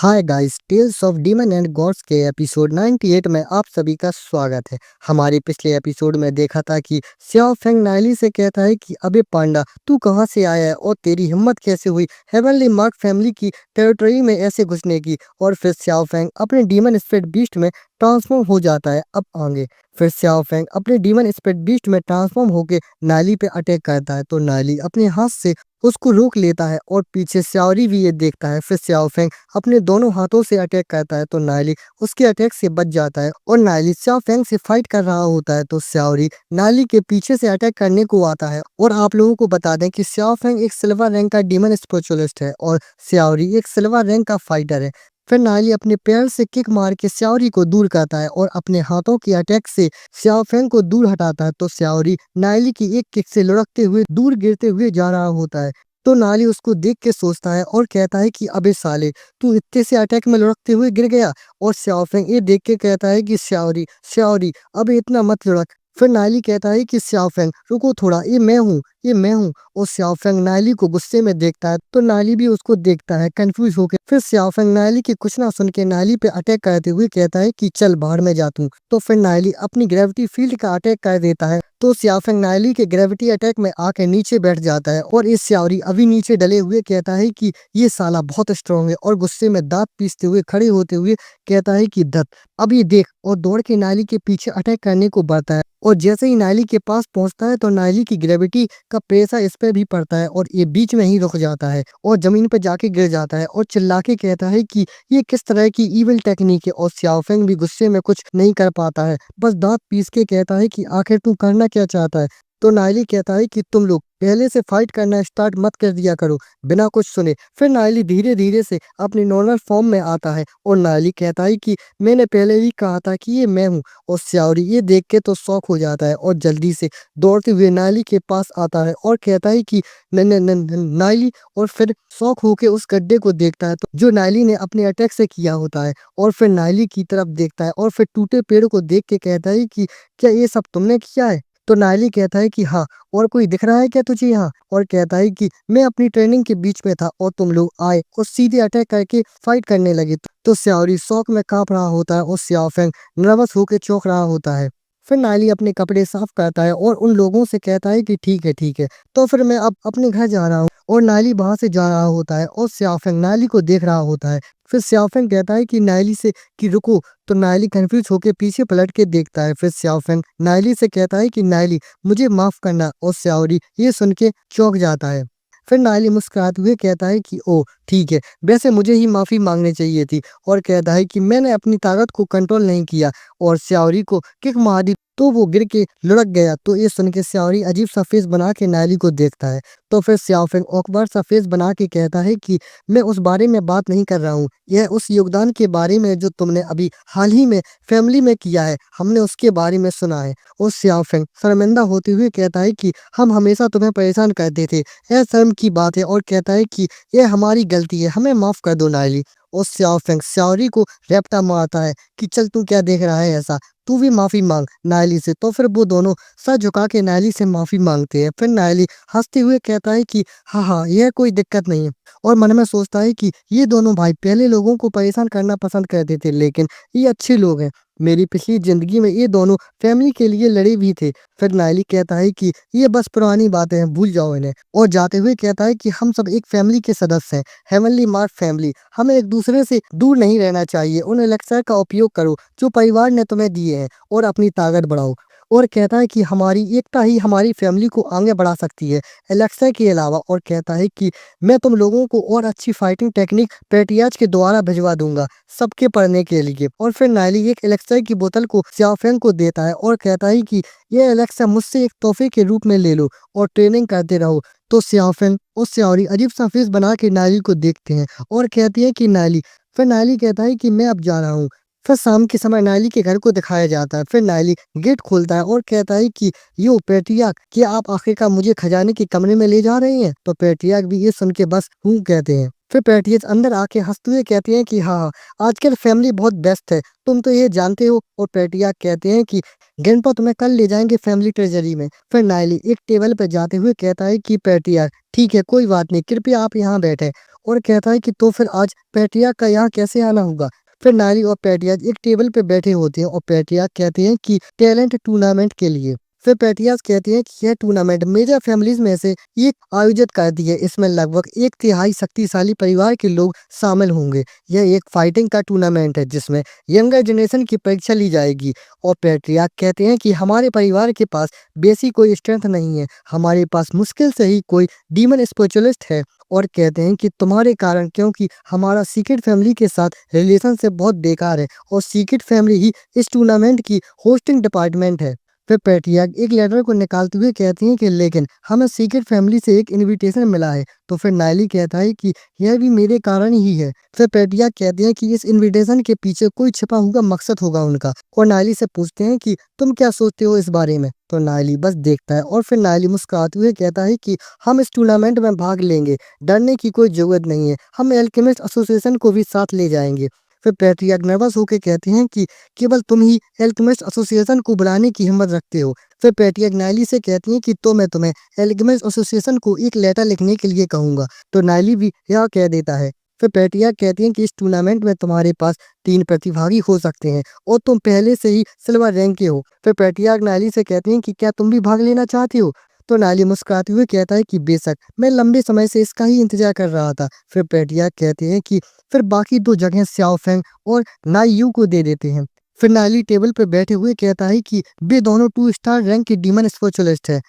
Hi guys, tales of demon and gods के episode 98 में आप सभी का स्वागत है। हमारे पिछले एपिसोड में देखा था कि स्याओ फेंग नाइली से कहता है कि अबे पांडा, तू कहाँ से आया है और तेरी हिम्मत कैसे हुई हेवनली मार्क फैमिली की टेरिटरी में ऐसे घुसने की। और फिर स्याओ फेंग अपने डीमन स्पिरिट बीस्ट में ट्रांसफॉर्म हो जाता है। अब आगे फिर स्याओ फेंग अपने डीमन स्पिरिट बीस्ट में ट्रांसफॉर्म होकर नाइली पे अटैक करता है, तो नाइली अपने हाथ से उसको रोक लेता है और पीछे स्याओरी भी ये देखता है। फिर स्याओ फेंग अपने दोनों हाथों से अटैक करता है, तो नाइली उसके अटैक से बच जाता है और नाइली स्याओ फेंग से फाइट कर रहा होता है, तो स्याओरी नाइली के पीछे से अटैक करने को आता है। और आप लोगों को बता दें कि स्याओ फेंग एक सिल्वर रैंक का डीमन स्पिरिचुअलिस्ट है और स्याओरी एक सिल्वर रैंक का फाइटर है। फिर नाइली अपने पैर से किक मार के स्याओरी को दूर करता है और अपने हाथों के अटैक से स्याओ फेंग को दूर हटाता है, तो स्याओरी नाइली की एक किक से लुढ़कते हुए दूर गिरते हुए जा रहा होता है। तो नाली उसको देख के सोचता है और कहता है कि अबे साले, तू इतने से अटैक में लुढ़कते हुए गिर गया। और स्याओ फेंग ये देख के कहता है कि स्याओरी स्याओरी अबे इतना मत लुढ़क। फिर नाली कहता है कि स्याओ फेंग रुको थोड़ा, ये मैं हूँ। और स्याओ फेंग नाली को गुस्से में देखता है, तो नाली भी उसको देखता है कंफ्यूज होकर। फिर स्याओ फेंग नाली की कुछ ना सुन के नाली पे अटैक करते हुए कहता है कि चल बाहर में जा तू। तो फिर नाली अपनी ग्रेविटी फील्ड का अटैक कर देता है, तो स्याओ फेंग नाइली के ग्रेविटी अटैक में आके नीचे बैठ जाता है। और इस स्याओरी अभी नीचे डले हुए कहता है कि ये साला बहुत स्ट्रांग है और गुस्से में दांत पीसते हुए खड़े होते हुए कहता है कि दत्त अब ये देख, और दौड़ के नाइली के पीछे अटैक करने को बढ़ता है। और जैसे ही नाइली के पास पहुंचता है तो नाइली की ग्रेविटी का प्रेशर इस पे भी पड़ता है और ये बीच में ही रुक जाता है और जमीन पर जाके गिर जाता है और चिल्ला के कहता है कि ये किस तरह की इविल टेक्निक है। और स्याओ फेंग भी गुस्से में कुछ नहीं कर पाता है, बस दांत पीस के कहता है कि आखिर तू करना क्या चाहता है। तो नाइली कहता है कि तुम लोग पहले से फाइट करना स्टार्ट मत कर दिया करो बिना कुछ सुने। फिर नाइली धीरे धीरे से अपनी नॉर्मल फॉर्म में आता है और नाइली कहता है कि मैंने पहले ही कहा था कि ये मैं हूँ। और स्याओरी ये देख के तो शॉक हो जाता है और जल्दी से दौड़ते हुए नाइली के पास आता है और कहता है कि नाइली। और फिर शौक होके उस गड्ढे को देखता है तो जो नाइली ने अपने अटैक से किया होता है, और फिर नाइली की तरफ देखता है और फिर टूटे पेड़ को देख के कहता है कि क्या ये सब तुमने किया है। तो नाइली कहता है कि हाँ, और कोई दिख रहा है क्या तुझे यहाँ। और कहता है कि मैं अपनी ट्रेनिंग के बीच में था और तुम लोग आए और सीधे अटैक करके फाइट करने लगे। तो स्याओरी शौक में कांप रहा होता है और स्याओ फेंग नर्वस होकर चौंक रहा होता है। फिर नाइली अपने कपड़े साफ करता है और उन लोगों से कहता है कि ठीक है, तो फिर मैं अब अपने घर जा रहा हूँ। और नाइली वहां से जा रहा होता है और स्याओ फेंग नाइली को देख रहा होता है। फिर स्याओ फेंग कहता है कि नाइली से कि रुको, तो नाइली कंफ्यूज होकर पीछे पलट के देखता है। फिर स्याओ फेंग नाइली से कहता है कि नाइली मुझे माफ करना, और स्याओरी ये सुन के चौंक जाता है। फिर नाइली मुस्कुराते हुए कहता है कि ओ ठीक है, वैसे मुझे ही माफी मांगनी चाहिए थी। और कहता है कि मैंने अपनी ताकत को कंट्रोल नहीं किया और स्याओरी को किक मार दी तो वो गिर के लुढ़क गया। तो ये सुन के स्याओरी अजीब सा फेस बना के नाइली को देखता है। तो फिर स्याओ फेंग ऑकवर्ड सा फेस बना के कहता है कि मैं उस बारे में बात नहीं कर रहा हूँ, यह उस योगदान के बारे में जो तुमने अभी हाल ही में फैमिली में किया है, हमने उसके बारे में सुना है। और स्याओ फेंग शर्मिंदा होते हुए कहता है कि हम हमेशा तुम्हें परेशान करते थे, यह शर्म की बात है। और कहता है कि यह हमारी गलती है, हमें माफ कर दो नाइली। और स्याओ फेंग स्याओरी को रैप्टा मारता है कि चल तू क्या देख रहा है ऐसा, तू भी माफी मांग नाइली से। तो फिर वो दोनों सर झुका के नाइली से माफी मांगते हैं। फिर नाइली हंसते हुए कहता है कि हाँ, यह कोई दिक्कत नहीं है। और मन में सोचता है कि ये दोनों भाई पहले लोगों को परेशान करना पसंद करते थे, लेकिन ये अच्छे लोग हैं। मेरी पिछली जिंदगी में ये दोनों फैमिली के लिए लड़े भी थे। फिर नाइली कहता है कि ये बस पुरानी बातें हैं, भूल जाओ इन्हें। और जाते हुए कहता है कि हम सब एक फैमिली के सदस्य हैं, हेवनली मार्क फैमिली। हमें एक दूसरे से दूर नहीं रहना चाहिए। उन एलेक्सा का उपयोग करो जो परिवार ने तुम्हें दिए हैं और अपनी ताकत बढ़ाओ। और कहता है कि हमारी एकता ही हमारी फैमिली को आगे बढ़ा सकती है एलेक्सा के अलावा। और कहता है कि मैं तुम लोगों को और अच्छी फाइटिंग टेक्निक पेटियाज के द्वारा भिजवा दूंगा सबके पढ़ने के लिए। और फिर नाइली एक एलेक्सा की बोतल को स्याओ फेंग को देता है और कहता है कि ये एलेक्सा मुझसे एक तोहफे के रूप में ले लो और ट्रेनिंग करते रहो। तो स्याओ फेंग और स्याओरी अजीब सा फेस बना के नाइली को देखते हैं और कहती है कि नाइली। फिर नाइली कहता है कि मैं अब जा रहा हूँ। फिर शाम के समय नाइली के घर को दिखाया जाता है। फिर नाइली गेट खोलता है और कहता है कि यो पेट्रियार्क, क्या आप आखिरकार मुझे खजाने के कमरे में ले जा रहे हैं। तो पेट्रियार्क भी ये सुन के बस हूँ कहते हैं। फिर पेट्रियर्क अंदर आके हंसते हुए कहते हैं कि हाँ, आजकल फैमिली बहुत बेस्ट है, तुम तो ये जानते हो। और पेट्रियार्क कहते हैं कि ग्रैंडपा तुम्हें कल ले जाएंगे फैमिली ट्रेजरी में। फिर नाइली एक टेबल पर जाते हुए कहता है कि पेट्रियार्क ठीक है, कोई बात नहीं, कृपया आप यहाँ बैठे। और कहता है कि तो फिर आज पैट्रिया का यहाँ कैसे आना होगा। फिर नायली और पैट्रियाज एक टेबल पे बैठे होते हैं और पैट्रिया कहते हैं कि टैलेंट टूर्नामेंट के लिए। फिर पैट्रियाज कहते हैं कि यह टूर्नामेंट मेजर फैमिलीज में से एक आयोजित करती है। इसमें लगभग 1/3 शक्तिशाली परिवार के लोग शामिल होंगे। यह एक फाइटिंग का टूर्नामेंट है जिसमें यंगर जनरेशन की परीक्षा ली जाएगी। और पैट्रियार्क कहते हैं कि हमारे परिवार के पास बेसी कोई स्ट्रेंथ नहीं है, हमारे पास मुश्किल से ही कोई डीमन स्पिरिचुअलिस्ट है। और कहते हैं कि तुम्हारे कारण, क्योंकि हमारा सीक्रेट फैमिली के साथ रिलेशनशिप बहुत बेकार है और सीक्रेट फैमिली ही इस टूर्नामेंट की होस्टिंग डिपार्टमेंट है। फिर पैट्रियार्क एक लेटर को निकालते हुए कहती हैं कि लेकिन हमें सीक्रेट फैमिली से एक इनविटेशन मिला है। तो फिर नायली कहता है कि यह भी मेरे कारण ही है। फिर पैट्रियार्क कहते हैं कि इस इनविटेशन के पीछे कोई छिपा हुआ मकसद होगा उनका, और नायली से पूछते हैं कि तुम क्या सोचते हो इस बारे में। तो नायली बस देखता है और फिर नायली मुस्कुराते हुए कहता है कि हम इस टूर्नामेंट में भाग लेंगे, डरने की कोई जरूरत नहीं है, हम एल्केमिस्ट एसोसिएशन को भी साथ ले जाएंगे। फिर पैट्रियार्क नर्वस होकर कहते हैं कि केवल तुम ही एल्केमिस्ट एसोसिएशन को बुलाने की हिम्मत रखते हो। फिर पैट्रियार्क नायली से कहती हैं कि तो मैं तुम्हें एल्केमिस्ट एसोसिएशन को एक लेटर लिखने के लिए कहूंगा। तो नायली भी यह कह देता है। फिर पैट्रियार्क कहती हैं कि इस टूर्नामेंट में तुम्हारे पास 3 प्रतिभागी हो सकते हैं और तुम पहले से ही सिल्वर रैंक के हो। फिर पैट्रियार्क नायली से कहती हैं कि क्या तुम भी भाग लेना चाहती हो। तो नायली मुस्कुराते हुए कहता है कि बेशक, मैं लंबे समय से इसका ही इंतजार कर रहा था। फिर पैट्रियार्क कहते हैं कि फिर बाकी 2 जगह स्याओ फेंग और नाई यू को दे देते हैं। फिर नायली टेबल पर बैठे हुए कहता है कि वे दोनों 2 स्टार रैंक के डीमन स्पिरिचुअलिस्ट है।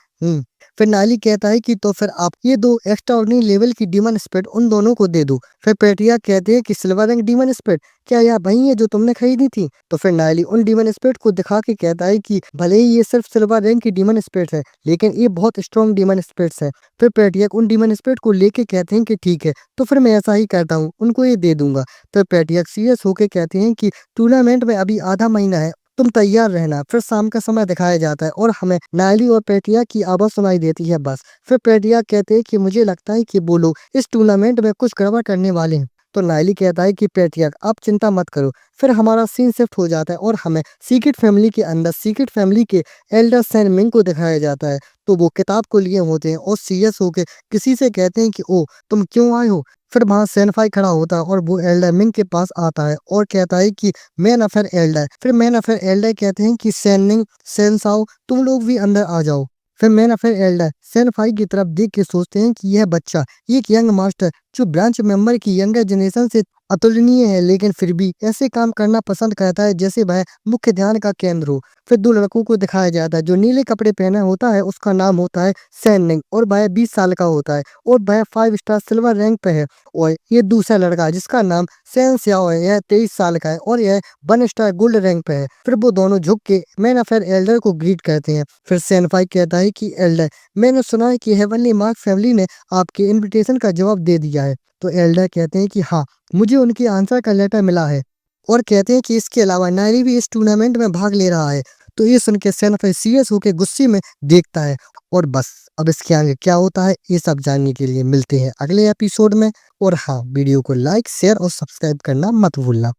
फिर नायली कहता है कि तो फिर आप ये 2 एक्स्ट्राऑर्डिनरी लेवल की डीमन स्पिरिट उन दोनों को दे दो। फिर पैट्रियार्क कहते हैं कि सिल्वर रैंक डीमन स्पिरिट, क्या यह वही है जो तुमने खरीदी थी। तो फिर नायली उन डीमन स्पिरिट को दिखा के कहता है कि भले ही ये सिर्फ सिल्वर रैंक की डीमन स्पिरिट है, लेकिन ये बहुत स्ट्रॉन्ग डीमन स्पिरिट्स है। फिर पैट्रियार्क उन डीमन स्पिरिट को लेके कहते हैं कि ठीक है, तो फिर मैं ऐसा ही करता हूँ, उनको ये दे दूंगा। फिर पैट्रियार्क सीरियस होकर कहते हैं कि टूर्नामेंट में अभी आधा महीना है, तुम तैयार रहना। फिर शाम का समय दिखाया जाता है और हमें नायली और पैट्रियार्क की आवाज सुनाई देती है बस। फिर पैट्रियार्क कहते हैं कि मुझे लगता है कि वो लोग इस टूर्नामेंट में कुछ गड़बड़ करने वाले हैं। तो नायली कहता है कि पैट्रियार्क आप चिंता मत करो। फिर हमारा सीन शिफ्ट हो जाता है और हमें सीक्रेट फैमिली के अंदर सीक्रेट फैमिली के एल्डर सैन मिंग को दिखाया जाता है। तो वो किताब को लिए होते हैं और सीरियस होकर किसी से कहते हैं कि ओ तुम क्यों आए हो। फिर वहां सैनफाई खड़ा होता है और वो एल्डर मिंग के पास आता है और कहता है कि मैन अफेयर एल्डर। फिर मैन अफेयर एल्डर कहते हैं कि सैनिंग सैनसाओ तुम लोग भी अंदर आ जाओ। फिर मैन अफेयर एल्डर सैनफाई की तरफ देख के सोचते हैं कि यह बच्चा एक यंग मास्टर जो ब्रांच मेंबर की यंगर जनरेशन से अतुलनीय है, लेकिन फिर भी ऐसे काम करना पसंद करता है जैसे वह मुख्य ध्यान का केंद्र हो। फिर 2 लड़कों को दिखाया जाता है। जो नीले कपड़े पहना होता है उसका नाम होता है सैनिंग और वह 20 साल का होता है और वह 5 स्टार सिल्वर रैंक पे है। और ये दूसरा लड़का जिसका नाम सैन स्याओ है, यह 23 साल का है और यह 1 स्टार गोल्ड रैंक पे है। फिर वो दोनों झुक के मैन अफेयर एल्डर को ग्रीट करते हैं। फिर सैनफाई कहता है कि एल्डर, मैंने सुना है कि हेवनली मार्क फैमिली ने आपके इनविटेशन का जवाब दे दिया है। तो एल्डर कहते हैं कि हाँ, मुझे उनकी आंसर का लेटर मिला है और कहते हैं कि इसके अलावा नायली भी इस टूर्नामेंट में भाग ले रहा है। तो ये सुन के सैनफाई सीरियस होकर गुस्से में देखता है। और बस अब इसके आगे क्या होता है ये सब जानने के लिए मिलते हैं अगले एपिसोड में। और हाँ, वीडियो को लाइक शेयर और सब्सक्राइब करना मत भूलना।